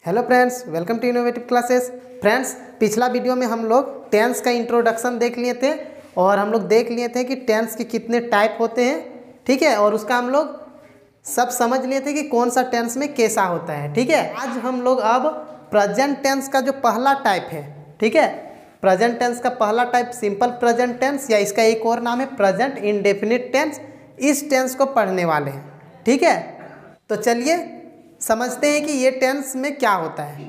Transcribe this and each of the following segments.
Hello friends, welcome to innovative classes. Friends, पिछला video में हम लोग टेंस का इंट्रोडक्शन देख लिए थे और हम लोग देख लिए थे कि टेंस के कितने टाइप होते हैं, ठीक है। और उसका हम लोग सब समझ लिए थे कि कौन सा टेंस में कैसा होता है, ठीक है। आज हम लोग अब प्रेजेंट टेंस का जो पहला टाइप है, ठीक है, प्रेजेंट टेंस का पहला टाइप सिंपल प्रेजेंट टेंस या इसका एक और नाम है प्रेजेंट इंडेफिनिट टेंस, इस टेंस को पढ़ने वाले हैं, ठीक है। तो चलिए समझते हैं कि ये टेंस में क्या होता है।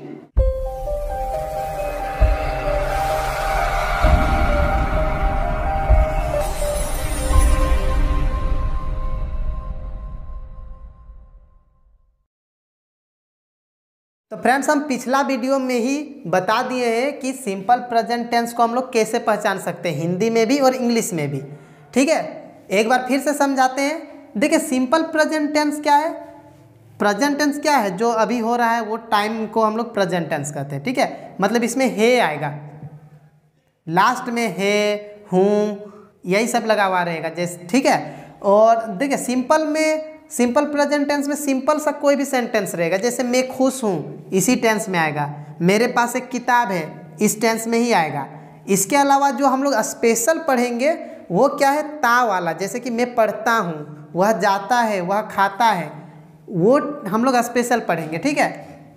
तो फ्रेंड्स, हम पिछला वीडियो में ही बता दिए हैं कि सिंपल प्रेजेंट टेंस को हम लोग कैसे पहचान सकते हैं, हिंदी में भी और इंग्लिश में भी, ठीक है। एक बार फिर से समझाते हैं। देखिए, सिंपल प्रेजेंट टेंस क्या है, प्रेजेंट टेंस क्या है, जो अभी हो रहा है वो टाइम को हम लोग प्रेजेंट टेंस कहते हैं, ठीक है। मतलब इसमें है आएगा, लास्ट में है, हूँ, यही सब लगा हुआ रहेगा जैसे, ठीक है। और देखिए सिंपल प्रेजेंट टेंस में सिंपल सा कोई भी सेंटेंस रहेगा, जैसे मैं खुश हूँ इसी टेंस में आएगा, मेरे पास एक किताब है इस टेंस में ही आएगा। इसके अलावा जो हम लोग स्पेशल पढ़ेंगे वो क्या है, ता वाला, जैसे कि मैं पढ़ता हूँ, वह जाता है, वह खाता है, वो हम लोग स्पेशल पढ़ेंगे, ठीक है।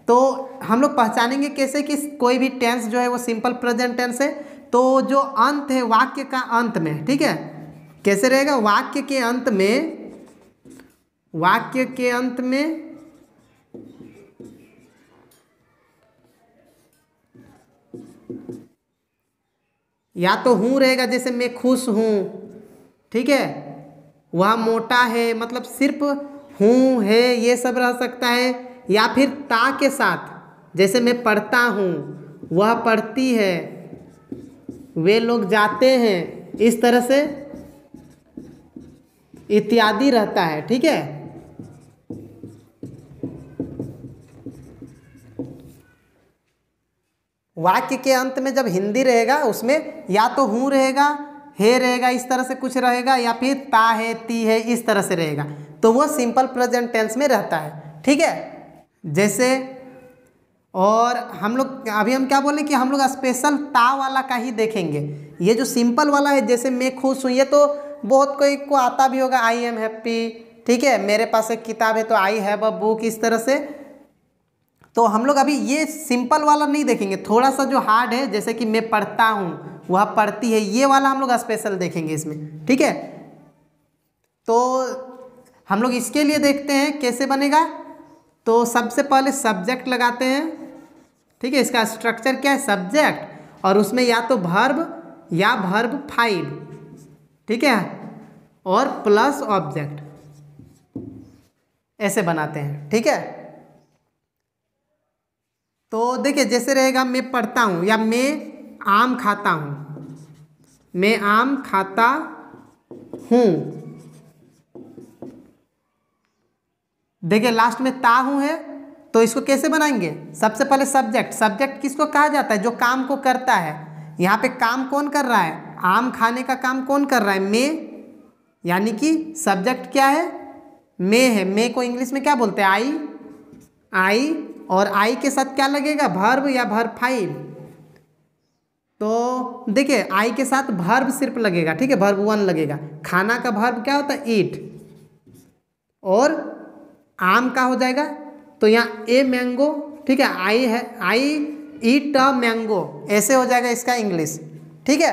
तो हम लोग पहचानेंगे कैसे कि कोई भी टेंस जो है वो सिंपल प्रेजेंट टेंस है। तो जो अंत है वाक्य का अंत में, ठीक है, कैसे रहेगा, वाक्य के अंत में या तो हूँ रहेगा, जैसे मैं खुश हूँ, ठीक है। वह मोटा है, मतलब सिर्फ हूँ है ये सब रह सकता है। या फिर ता के साथ, जैसे मैं पढ़ता हूँ, वह पढ़ती है, वे लोग जाते हैं, इस तरह से इत्यादि रहता है, ठीक है। वाक्य के अंत में जब हिंदी रहेगा उसमें या तो हूँ रहेगा, है रहेगा, इस तरह से कुछ रहेगा, या फिर ता है, ती है, इस तरह से रहेगा, तो वो सिंपल प्रेजेंट टेंस में रहता है, ठीक है। जैसे और हम क्या बोले कि हम लोग स्पेशल ता वाला का ही देखेंगे। ये जो सिंपल वाला है, जैसे मैं खुश हूँ, ये तो बहुत कोई को आता भी होगा, आई एम हैप्पी, ठीक है, मेरे पास एक किताब है तो आई हैव अ बुक, इस तरह से। तो हम लोग अभी ये सिंपल वाला नहीं देखेंगे, थोड़ा सा जो हार्ड है, जैसे कि मैं पढ़ता हूँ, वह पढ़ती है, ये वाला हम लोग स्पेशल देखेंगे इसमें, ठीक है। तो हम लोग इसके लिए देखते हैं कैसे बनेगा। तो सबसे पहले सब्जेक्ट लगाते हैं, ठीक है। इसका स्ट्रक्चर क्या है, सब्जेक्ट, और उसमें या तो वर्ब या वर्ब 5, ठीक है, और प्लस ऑब्जेक्ट, ऐसे बनाते हैं, ठीक है। तो देखिए, जैसे रहेगा मैं पढ़ता हूँ या मैं आम खाता हूँ, मैं आम खाता हूँ। देखिए लास्ट में ता हूँ है, तो इसको कैसे बनाएंगे, सबसे पहले सब्जेक्ट किसको कहा जाता है, जो काम को करता है। यहाँ पे काम कौन कर रहा है, आम खाने का काम कौन कर रहा है, मैं, यानी कि सब्जेक्ट क्या है, मैं है। मैं को इंग्लिश में क्या बोलते हैं, आई, और आई के साथ क्या लगेगा, वर्ब या वर्ब 5। तो देखिए आई के साथ वर्ब सिर्फ लगेगा, ठीक है, वर्ब 1 लगेगा। खाना का वर्ब क्या होता है, ईट, और आम का हो जाएगा, तो यहाँ ए मैंगो, ठीक है, आई ईट अ मैंगो, ऐसे हो जाएगा इसका इंग्लिश, ठीक है।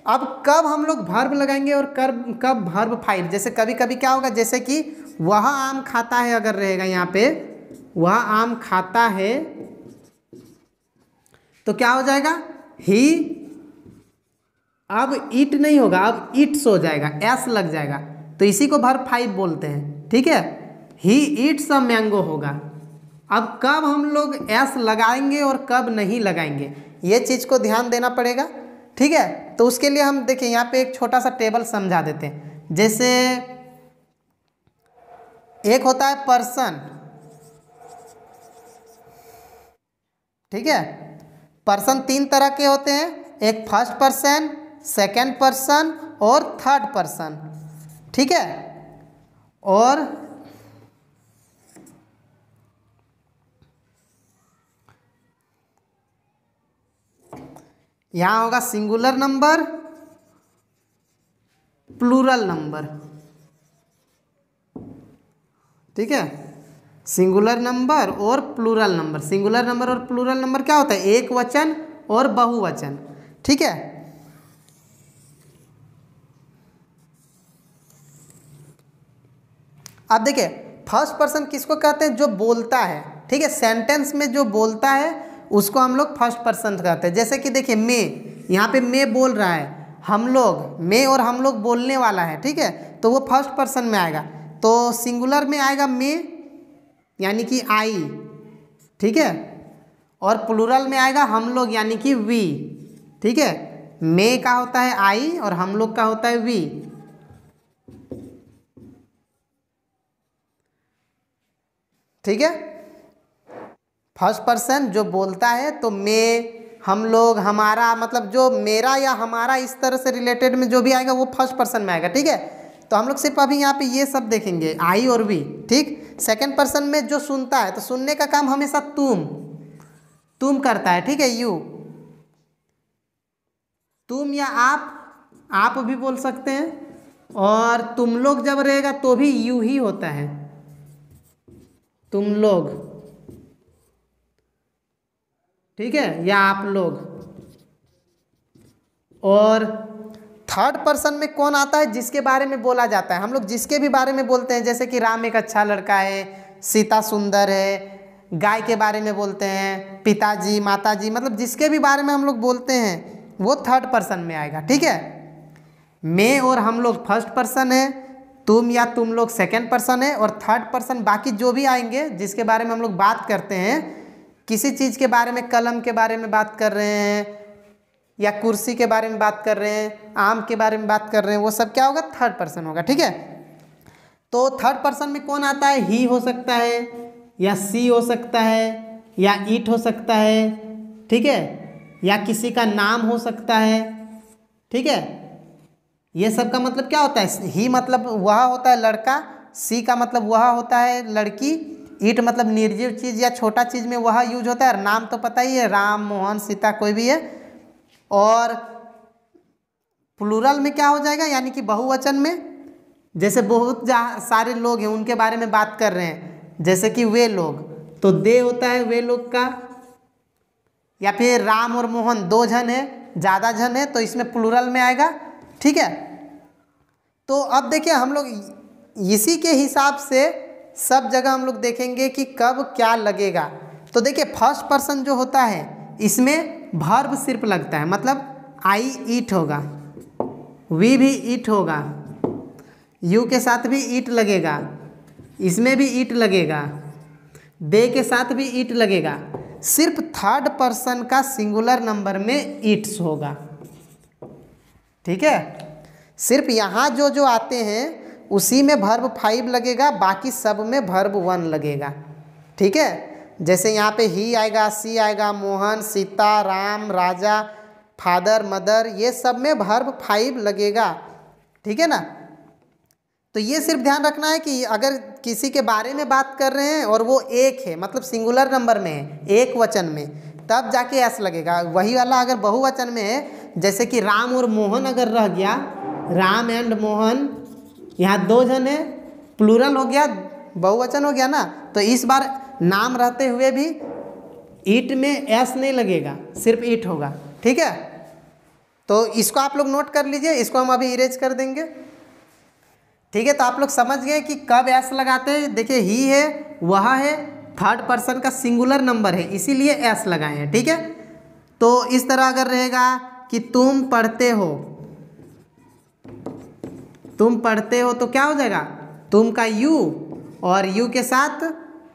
अब कब हम लोग वर्ब लगाएंगे और कब वर्ब 5, जैसे कभी कभी क्या होगा, जैसे कि वह आम खाता है, अगर रहेगा यहाँ पे वह आम खाता है, तो क्या हो जाएगा, ही, अब ईट नहीं होगा, अब ईट्स हो जाएगा, एस लग जाएगा, तो इसी को वर्ब 5 बोलते हैं, ठीक है। ही ईट्स अ मैंगो होगा। अब कब हम लोग एस लगाएंगे और कब नहीं लगाएंगे, ये चीज़ को ध्यान देना पड़ेगा, ठीक है। तो उसके लिए हम देखिए यहाँ पे एक छोटा सा टेबल समझा देते हैं। जैसे एक होता है पर्सन, ठीक है। पर्सन 3 तरह के होते हैं, एक फर्स्ट पर्सन, सेकंड पर्सन और थर्ड पर्सन, ठीक है। और यहाँ होगा सिंगुलर नंबर, प्लूरल नंबर, ठीक है। सिंगुलर नंबर और प्लूरल नंबर, सिंगुलर नंबर और प्लूरल नंबर क्या होता है, एक वचन और बहुवचन, ठीक है। अब देखिए फर्स्ट पर्सन किसको कहते हैं, जो बोलता है, ठीक है। सेंटेंस में जो बोलता है उसको हम लोग फर्स्ट पर्सन कहते हैं। जैसे कि देखिए मैं, यहाँ पे मैं बोल रहा है, हम लोग, मैं और हम लोग बोलने वाला है, ठीक है, तो वो फर्स्ट पर्सन में आएगा। तो सिंगुलर में आएगा मैं यानी कि आई, ठीक है, और प्लूरल में आएगा हम लोग यानी कि वी, ठीक है। मैं का होता है आई और हम लोग का होता है वी, ठीक है। फर्स्ट पर्सन जो बोलता है तो मैं, हम लोग, हमारा, मतलब जो मेरा या हमारा इस तरह से रिलेटेड में जो भी आएगा वो फर्स्ट पर्सन में आएगा, ठीक है। तो हम लोग सिर्फ अभी यहाँ पे ये सब देखेंगे, आई और वी, ठीक। सेकंड पर्सन में जो सुनता है तो सुनने का काम हमेशा तुम करता है, ठीक है, यू, तुम या आप भी बोल सकते हैं। और तुम लोग जब रहेगा तो भी यू ही होता है, तुम लोग, ठीक है, या आप लोग। और थर्ड पर्सन में कौन आता है, जिसके बारे में बोला जाता है, हम लोग जिसके भी बारे में बोलते हैं, जैसे कि राम एक अच्छा लड़का है, सीता सुंदर है, गाय के बारे में बोलते हैं, पिताजी माताजी, मतलब जिसके भी बारे में हम लोग बोलते हैं वो थर्ड पर्सन में आएगा, ठीक है। मैं और हम लोग फर्स्ट पर्सन है, तुम या तुम लोग सेकंड पर्सन है, और थर्ड पर्सन बाकी जो भी आएंगे जिसके बारे में हम लोग बात करते हैं, किसी चीज़ के बारे में, कलम के बारे में बात कर रहे हैं या कुर्सी के बारे में बात कर रहे हैं, आम के बारे में बात कर रहे हैं, वो सब क्या होगा, थर्ड पर्सन होगा, ठीक है। तो थर्ड पर्सन में कौन आता है, ही हो सकता है या सी हो सकता है या इट हो सकता है, ठीक है, या किसी का नाम हो सकता है, ठीक है। ये सब का मतलब क्या होता है, ही मतलब वह होता है लड़का, सी का मतलब वह होता है लड़की, ईट मतलब निर्जीव चीज़ या छोटा चीज़ में वह यूज होता है, नाम तो पता ही है, राम मोहन सीता कोई भी है। और प्लूरल में क्या हो जाएगा, यानी कि बहुवचन में, जैसे बहुत सारे लोग हैं उनके बारे में बात कर रहे हैं, जैसे कि वे लोग, तो दे होता है वे लोग का। या फिर राम और मोहन दो जन है, ज़्यादा जन है, तो इसमें प्लूरल में आएगा, ठीक है। तो अब देखिए हम लोग इसी के हिसाब से सब जगह हम लोग देखेंगे कि कब क्या लगेगा। तो देखिए फर्स्ट पर्सन जो होता है इसमें वर्ब सिर्फ लगता है, मतलब आई ईट होगा, वी भी ईट होगा, यू के साथ भी ईट लगेगा, इसमें भी ईट लगेगा, दे के साथ भी ईट लगेगा। सिर्फ थर्ड पर्सन का सिंगुलर नंबर में ईट्स होगा, ठीक है। सिर्फ यहाँ जो जो आते हैं उसी में वर्ब 5 लगेगा, बाकी सब में वर्ब 1 लगेगा, ठीक है। जैसे यहाँ पे ही आएगा, सी आएगा, मोहन, सीता, राम, राजा, फादर, मदर, ये सब में वर्ब 5 लगेगा, ठीक है ना। तो ये सिर्फ ध्यान रखना है कि अगर किसी के बारे में बात कर रहे हैं और वो एक है, मतलब सिंगुलर नंबर में है, एक वचन में, तब जाके एस लगेगा। वही वाला अगर बहुवचन में है, जैसे कि राम और मोहन अगर रह गया, राम एंड मोहन, यहाँ दो जन है, प्लूरल हो गया, बहुवचन हो गया ना, तो इस बार नाम रहते हुए भी ईट में एस नहीं लगेगा, सिर्फ ईट होगा, ठीक है। तो इसको आप लोग नोट कर लीजिए, इसको हम अभी इरेज कर देंगे, ठीक है। तो आप लोग समझ गए कि कब एस लगाते हैं। देखिए ही है, वह है, थर्ड पर्सन का सिंगुलर नंबर है, इसीलिए एस लगाए हैं, ठीक है। तो इस तरह अगर रहेगा कि तुम पढ़ते हो, तुम पढ़ते हो, तो क्या हो जाएगा, तुम का यू और यू के साथ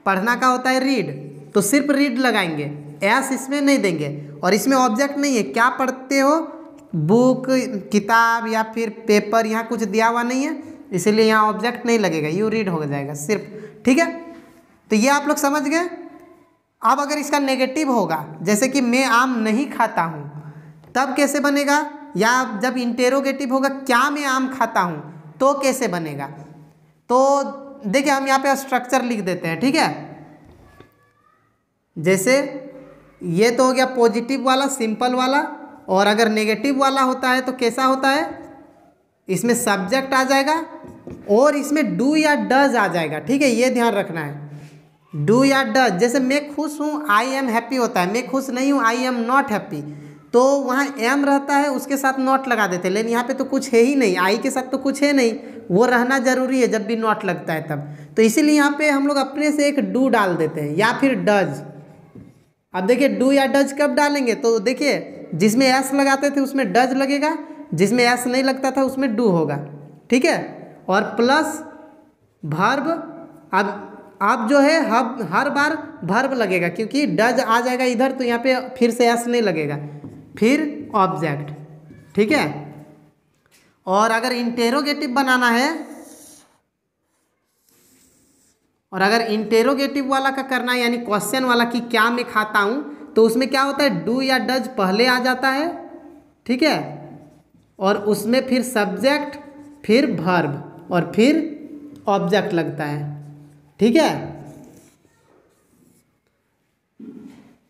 पढ़ना का होता है रीड, तो सिर्फ रीड लगाएंगे, एस इसमें नहीं देंगे। और इसमें ऑब्जेक्ट नहीं है, क्या पढ़ते हो, बुक, किताब या फिर पेपर, यहाँ कुछ दिया हुआ नहीं है, इसीलिए यहाँ ऑब्जेक्ट नहीं लगेगा, यू रीड हो जाएगा सिर्फ, ठीक है। तो ये आप लोग समझ गए। अब अगर इसका नेगेटिव होगा, जैसे कि मैं आम नहीं खाता हूँ, तब कैसे बनेगा, या जब इंटेरोगेटिव होगा, क्या मैं आम खाता हूँ, तो कैसे बनेगा। तो देखिए हम यहाँ पे स्ट्रक्चर लिख देते हैं, ठीक है। जैसे ये तो हो गया पॉजिटिव वाला, सिंपल वाला, और अगर नेगेटिव वाला होता है तो कैसा होता है, इसमें सब्जेक्ट आ जाएगा और इसमें डू या डज आ जाएगा। ठीक है, ये ध्यान रखना है, डू या डज। जैसे मैं खुश हूँ, आई एम हैप्पी होता है, मैं खुश नहीं हूँ, आई एम नॉट हैप्पी, तो वहाँ एम रहता है, उसके साथ नॉट लगा देते हैं। लेकिन यहाँ पे तो कुछ है ही नहीं, आई के साथ तो कुछ है नहीं, वो रहना जरूरी है जब भी नॉट लगता है तब। तो इसीलिए यहाँ पे हम लोग अपने से एक डू डाल देते हैं या फिर डज। अब देखिए डू या डज कब डालेंगे, तो देखिए जिसमें एस लगाते थे उसमें डज लगेगा, जिसमें एस नहीं लगता था उसमें डू होगा। ठीक है, और प्लस वर्ब। अब जो है हर बार वर्ब लगेगा, क्योंकि डज आ जाएगा इधर, तो यहाँ पे फिर से एस नहीं लगेगा, फिर ऑब्जेक्ट। ठीक है, और अगर इंटेरोगेटिव बनाना है, और अगर इंटेरोगेटिव वाला का करना है, यानी क्वेश्चन वाला कि क्या मैं खाता हूँ, तो उसमें क्या होता है, डू या डज पहले आ जाता है। ठीक है, और उसमें फिर सब्जेक्ट, फिर वर्ब और फिर ऑब्जेक्ट लगता है। ठीक है,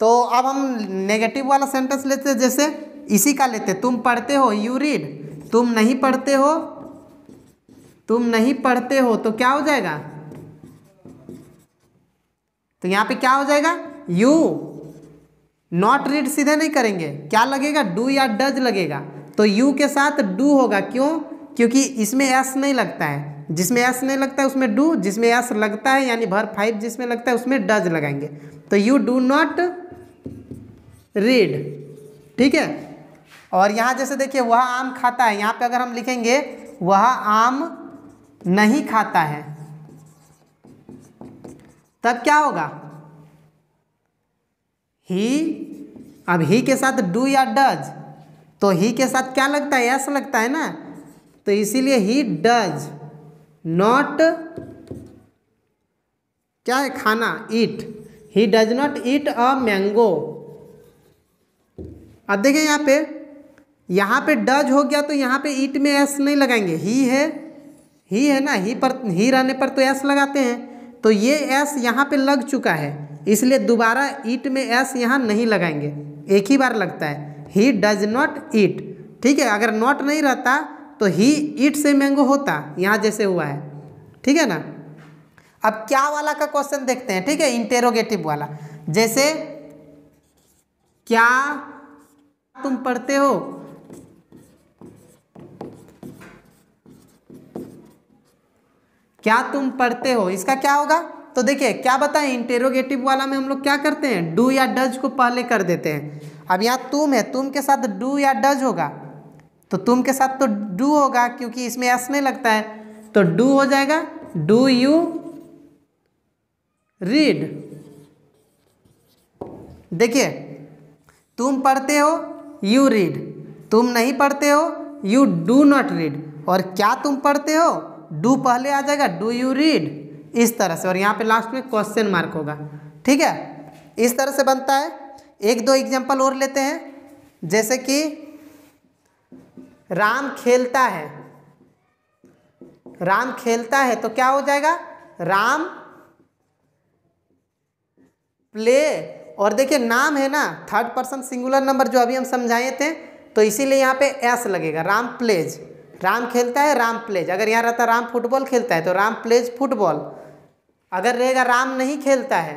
तो अब हम नेगेटिव वाला सेंटेंस लेते हैं, जैसे इसी का लेते, तुम पढ़ते हो, यू रीड। तुम नहीं पढ़ते हो, तुम नहीं पढ़ते हो, तो क्या हो जाएगा, तो यहाँ पे क्या हो जाएगा, यू। नॉट रीड सीधे नहीं करेंगे, क्या लगेगा, डू या डज लगेगा, तो यू के साथ डू होगा। क्यों, क्योंकि इसमें एस नहीं लगता है, जिसमें एस नहीं लगता है उसमें डू, जिसमें एस लगता है यानी वर्ब 5 जिसमें लगता है उसमें डज लगाएंगे। तो यू डू नॉट रीड। ठीक है, और यहाँ जैसे देखिए वह आम खाता है, यहाँ पे अगर हम लिखेंगे वह आम नहीं खाता है, तब क्या होगा, ही। अब ही के साथ डू या डज, तो ही के साथ क्या लगता है, एस लगता है ना, तो इसीलिए ही डज नॉट, क्या है, खाना, eat. He does not eat a mango. अब देखिए यहाँ पे डज हो गया, तो यहाँ पे ईट में एस नहीं लगाएंगे, ही है ना, ही पर, ही रहने पर तो एस लगाते हैं, तो ये एस यहाँ पे लग चुका है, इसलिए दोबारा ईट में एस यहाँ नहीं लगाएंगे, एक ही बार लगता है, ही डज नॉट ईट। ठीक है, अगर नॉट नहीं रहता तो ही ईट से मैंगो होता, यहाँ जैसे हुआ है। ठीक है ना, अब क्या वाला का क्वेश्चन देखते हैं। ठीक है, इंटेरोगेटिव वाला, जैसे क्या तुम पढ़ते हो, क्या तुम पढ़ते हो, इसका क्या होगा, तो देखिए क्या बताएं, इंटेरोगेटिव वाला में हम लोग क्या करते हैं, डू या डज को पहले कर देते हैं। अब यहाँ तुम है, तुम के साथ डू या डज होगा, तो तुम के साथ तो डू होगा क्योंकि इसमें एस नहीं लगता है, तो डू हो जाएगा, डू यू रीड। देखिए तुम पढ़ते हो, यू रीड, तुम नहीं पढ़ते हो, यू डू नॉट रीड, और क्या तुम पढ़ते हो, डू पहले आ जाएगा, डू यू रीड, इस तरह से, और यहाँ पे लास्ट में क्वेश्चन मार्क होगा। ठीक है, इस तरह से बनता है। एक दो एग्जांपल और लेते हैं, जैसे कि राम खेलता है, राम खेलता है, तो क्या हो जाएगा, राम प्ले। और देखिए नाम है ना, थर्ड पर्सन सिंगुलर नंबर जो अभी हम समझाए थे, तो इसीलिए यहाँ पे एस लगेगा, राम प्लेज। राम खेलता है, राम प्लेज। अगर यहाँ रहता राम फुटबॉल खेलता है तो राम प्लेज फुटबॉल। अगर रहेगा राम नहीं खेलता है,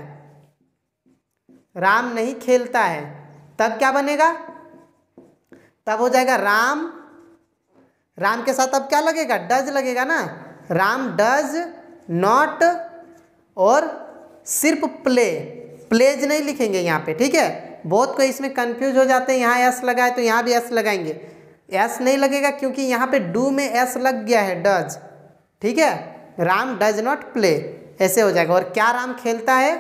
राम नहीं खेलता है, तब क्या बनेगा, तब हो जाएगा राम, राम के साथ अब क्या लगेगा, डज लगेगा ना, राम डज नॉट, और सिर्फ प्ले, प्लेज नहीं लिखेंगे यहाँ पे। ठीक है, बहुत कोई इसमें कंफ्यूज हो जाते हैं, यहाँ एस लगाए तो यहाँ भी एस लगाएंगे, एस नहीं लगेगा क्योंकि यहाँ पे डू में एस लग गया है, डज। ठीक है, राम डज नॉट प्ले, ऐसे हो जाएगा। और क्या राम खेलता है,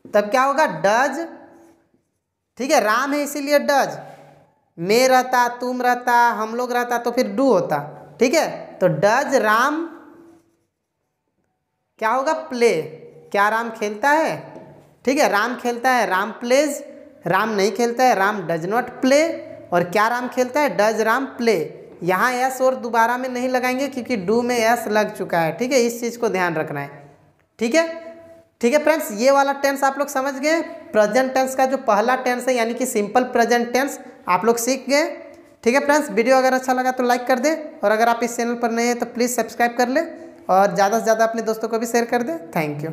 तब क्या होगा, डज। ठीक है, राम है इसीलिए डज, मैं रहता, तुम रहता, हम लोग रहता तो फिर डू होता। ठीक है, तो डज राम क्या होगा, प्ले। क्या राम खेलता है, ठीक है, राम खेलता है, राम प्लेज। राम नहीं खेलता है, राम डज नॉट प्ले। और क्या राम खेलता है, डज राम प्ले। यहाँ एस और दोबारा में नहीं लगाएंगे क्योंकि डू में एस लग चुका है। ठीक है, इस चीज़ को ध्यान रखना है। ठीक है, ठीक है फ्रेंड्स, ये वाला टेंस आप लोग समझ गए। प्रेजेंट टेंस का जो पहला टेंस है यानी कि सिंपल प्रेजेंट टेंस आप लोग सीख गए। ठीक है फ्रेंड्स, वीडियो अगर अच्छा लगा तो लाइक कर दे, और अगर आप इस चैनल पर नए हैं तो प्लीज़ सब्सक्राइब कर ले, और ज़्यादा से ज़्यादा अपने दोस्तों को भी शेयर कर दे। Thank you.